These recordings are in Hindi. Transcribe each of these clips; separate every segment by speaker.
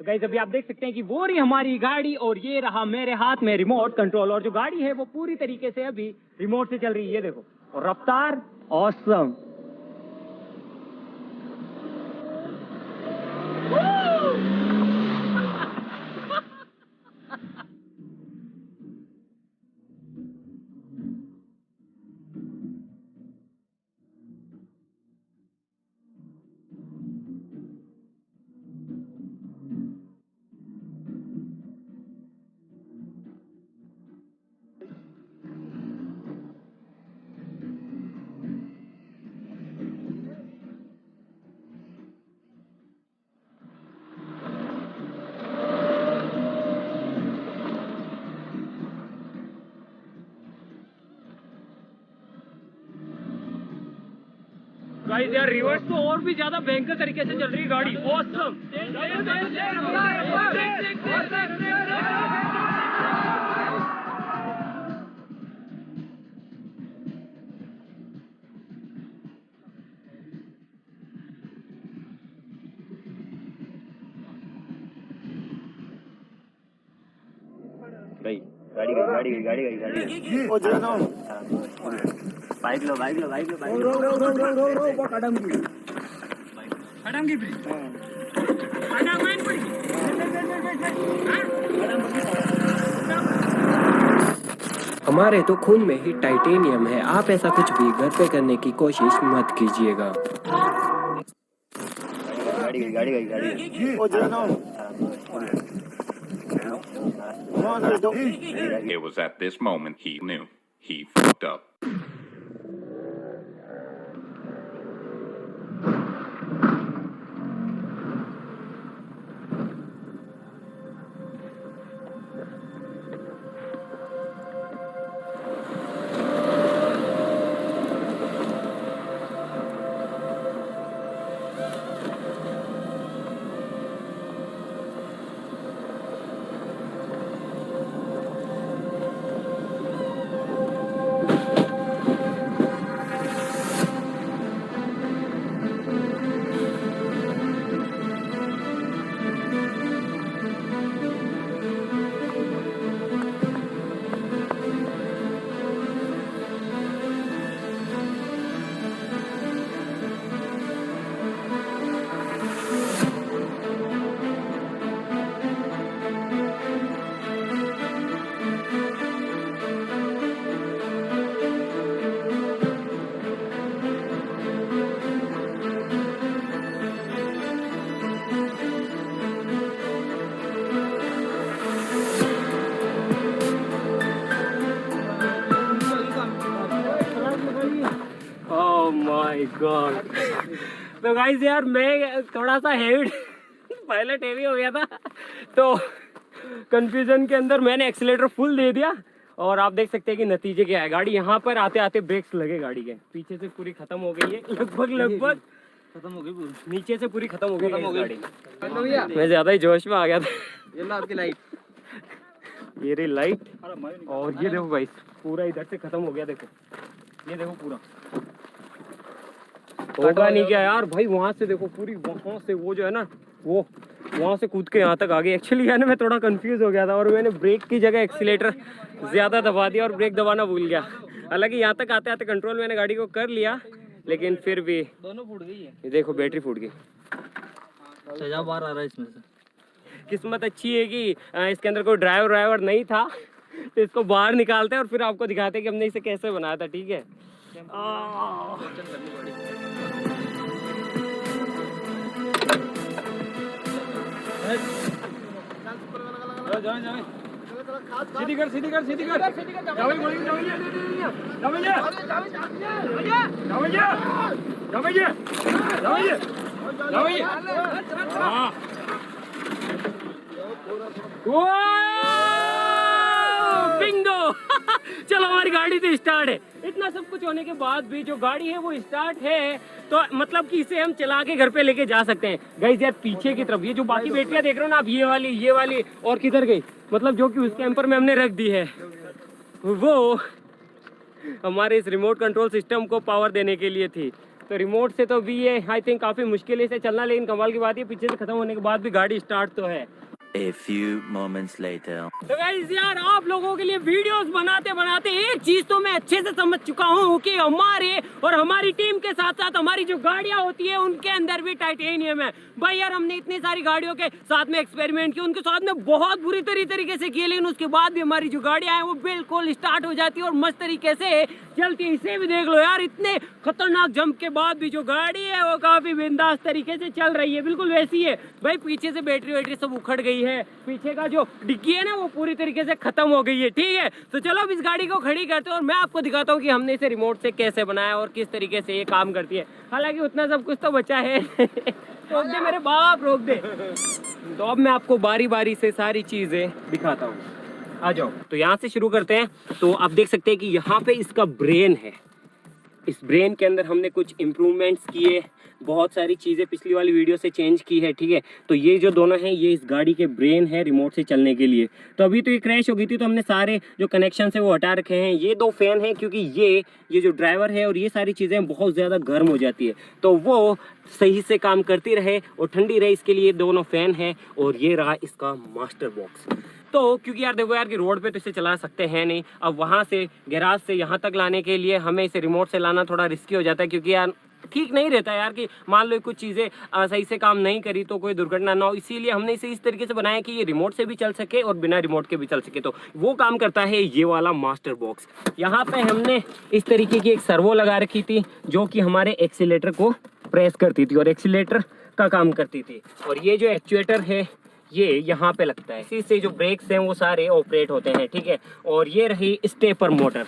Speaker 1: गाइस अभी आप देख सकते हैं कि वो रही हमारी गाड़ी और ये रहा मेरे हाथ में रिमोट कंट्रोल, और जो गाड़ी है वो पूरी तरीके से अभी रिमोट से चल रही है, ये देखो, और रफ्तार ऑसम। गाइस यार रिवर्स तो और भी ज्यादा भयंकर तरीके से चल रही है गाड़ी, ऑसम। गाड़ी ओ जानो बाइक लो खड़म की ब्रेक
Speaker 2: हमारे तो खून में ही टाइटेनियम है, आप ऐसा कुछ भी घर पे करने की कोशिश मत कीजिएगा।
Speaker 3: गाड़ी ओ जानो
Speaker 4: It was at this moment he knew he fucked up.
Speaker 1: God. तो गाइस यार मैं थोड़ा सा हेवी पायलट हेवी हो गया था, तो कंफ्यूजन के अंदर मैंने एक्सीलेटर फुल दे दिया, और आप देख सकते हैं कि नतीजे क्या है। गाड़ी यहाँ पर आते आते ब्रेक्स लगे, गाड़ी के पीछे से पूरी खत्म हो गई है, लगभग खत्म हो गई पूरी, नीचे से पूरी खत्म हो गई गाड़ी। मैं ज्यादा ही जोश में आ गया था।
Speaker 3: ये लो आपकी लाइट,
Speaker 1: ये रही लाइट, और ये देखो भाई पूरा इधर से खत्म हो गया, देखो ये देखो पूरा होगा नहीं क्या यार भाई। वहां से देखो पूरी, वहां से वो जो है ना, वो वहां से कूद के यहाँ तक आ गई। एक्चुअली यार मैं थोड़ा कंफ्यूज हो गया था, और मैंने ब्रेक की जगह एक्सीलेटर ज्यादा दबा दिया और ब्रेक दबाना भूल गया। हालांकि यहाँ तक आते आते कंट्रोल मैंने गाड़ी को कर लिया, लेकिन फिर भी
Speaker 3: दोनों फूट गई है।
Speaker 1: ये देखो बैटरी फूट गई।
Speaker 3: सजा बाहर आ रहा है इसमें से।
Speaker 1: किस्मत अच्छी है कि इसके अंदर कोई ड्राइवर नहीं था, तो इसको बाहर निकालते हैं और फिर आपको दिखाते हैं कि हमने इसे कैसे बनाया था। ठीक है, सीधी कर बिंगो। चलो हमारी गाड़ी तो स्टार्ट है। इतना सब कुछ होने के बाद भी जो गाड़ी है वो स्टार्ट है, तो मतलब कि इसे हम चला के घर पे लेके जा सकते हैं। गाइस यार पीछे की तरफ ये जो बाकी बैटरियां देख रहे हो ना आप, ये वाली और किधर गई, मतलब जो कि उस कैंपर में हमने रख दी है, वो हमारे इस रिमोट कंट्रोल सिस्टम को पावर देने के लिए थी। तो रिमोट से तो भी ये आई थिंक काफ़ी मुश्किल से चलना, लेकिन कमाल की बात है पीछे से ख़त्म होने के बाद भी गाड़ी स्टार्ट तो है।
Speaker 5: A few moments later.
Speaker 1: तो गाइस यार आप लोगों के लिए वीडियोस बनाते बनाते एक चीज तो मैं अच्छे से समझ चुका हूँ कि हमारे और हमारी टीम के साथ साथ हमारी जो गाड़ियाँ होती है उनके अंदर भी टाइटेनियम है। भाई यार हमने इतनी सारी गाड़ियों के साथ में एक्सपेरिमेंट किए, उनके साथ में बहुत बुरी तरीके से किए, लेकिन उसके बाद भी हमारी जो गाड़ियाँ हैं वो बिल्कुल स्टार्ट हो जाती है और मस्त तरीके से चलती है। इसे भी देख लो यार, इतने खतरनाक जंप के बाद भी जो गाड़ी है वो काफी बिंदास तरीके से चल रही है, बिल्कुल वैसी है। भाई पीछे से बैटरी वैटरी सब उखड़ गई है, पीछे का जो डिग्गी है ना वो पूरी तरीके से खत्म हो गई है, ठीक है। तो चलो अब इस गाड़ी को खड़ी करते हैं और मैं आपको दिखाता हूँ कि हमने इसे रिमोट से कैसे बनाया और किस तरीके से ये काम करती है। हालांकि उतना सब कुछ तो बचा है रोक दे मेरे बाप, रोक दे। तो अब मैं आपको बारी बारी से सारी चीजें दिखाता हूँ, आ जाओ। तो यहाँ से शुरू करते हैं। तो आप देख सकते हैं कि यहाँ पे इसका ब्रेन है। इस ब्रेन के अंदर हमने कुछ इम्प्रूवमेंट्स किए, बहुत सारी चीज़ें पिछली वाली वीडियो से चेंज की है, ठीक है। तो ये जो दोनों हैं ये इस गाड़ी के ब्रेन है रिमोट से चलने के लिए। तो अभी तो ये क्रैश हो गई थी तो हमने सारे जो कनेक्शन है वो हटा रखे हैं। ये दो फैन हैं क्योंकि ये जो ड्राइवर है और ये सारी चीज़ें बहुत ज़्यादा गर्म हो जाती है, तो वो सही से काम करती रहे और ठंडी रहे, इसके लिए दोनों फैन हैं। और ये रहा इसका मास्टर बॉक्स। तो क्योंकि यार देखो यार कि रोड पे तो इसे चला सकते हैं नहीं, अब वहाँ से गैराज से यहाँ तक लाने के लिए हमें इसे रिमोट से लाना थोड़ा रिस्की हो जाता है, क्योंकि यार ठीक नहीं रहता यार कि मान लो कुछ चीज़ें सही से काम नहीं करी तो कोई दुर्घटना ना हो। इसीलिए हमने इसे इस तरीके से बनाया कि ये रिमोट से भी चल सके और बिना रिमोट के भी चल सके। तो वो काम करता है ये वाला मास्टर बॉक्स। यहाँ पे हमने इस तरीके की एक सर्वो लगा रखी थी जो कि हमारे एक्सीलेटर को प्रेस करती थी और एक्सीलेटर का काम करती थी। और ये जो एक्चुएटर है ये यहाँ पे लगता है, इसी से जो ब्रेक्स हैं वो सारे ऑपरेट होते हैं, ठीक है। और ये रही स्टेपर मोटर,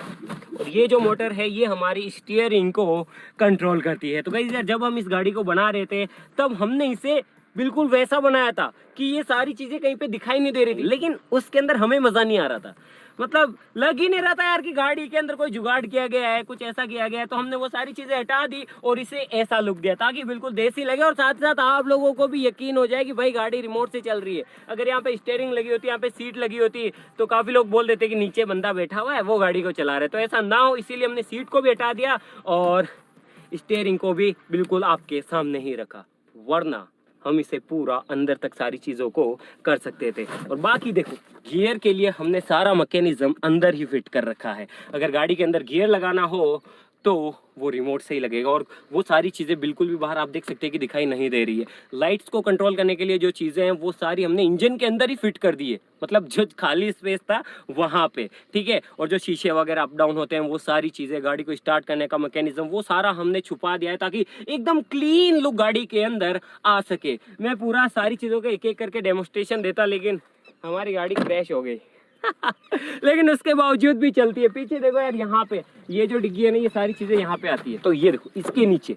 Speaker 1: और ये जो मोटर है ये हमारी स्टीयरिंग को कंट्रोल करती है। तो गाइस यार जब हम इस गाड़ी को बना रहे थे तब हमने इसे बिल्कुल वैसा बनाया था कि ये सारी चीज़ें कहीं पे दिखाई नहीं दे रही थी, लेकिन उसके अंदर हमें मज़ा नहीं आ रहा था। मतलब लग ही नहीं रहा था यार कि गाड़ी के अंदर कोई जुगाड़ किया गया है, कुछ ऐसा किया गया है। तो हमने वो सारी चीज़ें हटा दी और इसे ऐसा लुक दिया ताकि बिल्कुल देसी लगे और साथ साथ आप लोगों को भी यकीन हो जाए कि भाई गाड़ी रिमोट से चल रही है। अगर यहाँ पे स्टीयरिंग लगी होती, यहाँ पे सीट लगी होती तो काफ़ी लोग बोल देते कि नीचे बंदा बैठा हुआ है वो गाड़ी को चला रहा है। तो ऐसा ना हो इसीलिए हमने सीट को भी हटा दिया और स्टीयरिंग को भी बिल्कुल आपके सामने ही रखा, वरना हम इसे पूरा अंदर तक सारी चीज़ों को कर सकते थे। और बाकी देखो गियर के लिए हमने सारा मैकेनिज्म अंदर ही फिट कर रखा है। अगर गाड़ी के अंदर गियर लगाना हो तो वो रिमोट से ही लगेगा और वो सारी चीज़ें बिल्कुल भी बाहर आप देख सकते हैं कि दिखाई नहीं दे रही है। लाइट्स को कंट्रोल करने के लिए जो चीज़ें हैं वो सारी हमने इंजन के अंदर ही फिट कर दी है, मतलब जो खाली स्पेस था वहाँ पे, ठीक है। और जो शीशे वगैरह अप डाउन होते हैं वो सारी चीज़ें, गाड़ी को स्टार्ट करने का मैकेनिज्म वो सारा हमने छुपा दिया है ताकि एकदम क्लीन लुक गाड़ी के अंदर आ सके। मैं पूरा सारी चीज़ों का एक एक करके डेमोस्ट्रेशन देता, लेकिन हमारी गाड़ी क्रैश हो गई लेकिन उसके बावजूद भी चलती है। पीछे देखो यार, यहाँ पे ये जो डिग्गी है ना ये सारी चीज़ें यहाँ पे आती है। तो ये देखो इसके नीचे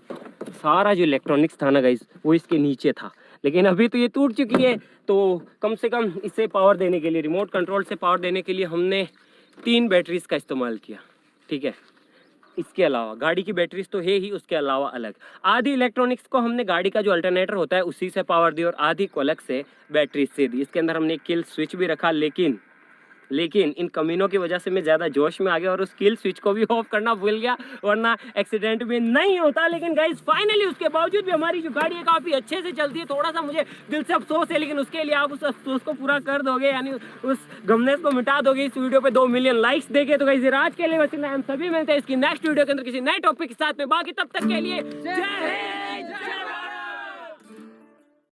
Speaker 1: सारा जो इलेक्ट्रॉनिक्स था ना गाइस वो इसके नीचे था, लेकिन अभी तो ये टूट चुकी है। तो कम से कम इसे पावर देने के लिए, रिमोट कंट्रोल से पावर देने के लिए हमने 3 बैटरीज का इस्तेमाल किया, ठीक है। इसके अलावा गाड़ी की बैटरीज तो है ही, उसके अलावा अलग आधी इलेक्ट्रॉनिक्स को हमने गाड़ी का जो अल्टरनेटर होता है उसी से पावर दी और आधी को अलग से बैटरीज से दी। इसके अंदर हमने किल स्विच भी रखा, लेकिन इन कमीनों की वजह से मैं ज़्यादा जोश में आ गया और उस किल स्विच को भी ऑफ करना भूल गया, वरना एक्सीडेंट भी नहीं होता। लेकिन गाइस फाइनली उसके बावजूद भी हमारी जो गाड़ी है काफ़ी अच्छे से चलती है। थोड़ा सा मुझे दिल से अफसोस है, लेकिन उसके लिए आप उस अफसोस को पूरा कर दोगे, यानी उस गमनेस को मिटा दोगे इस वीडियो पे 2 मिलियन लाइक्स देके। तो गाइस आज के लिए बस इतना, हम सभी मिलते हैं इसकी नेक्स्ट वीडियो के अंदर किसी नए टॉपिक के साथ में। बाकी तब तक के लिए जय हिंद।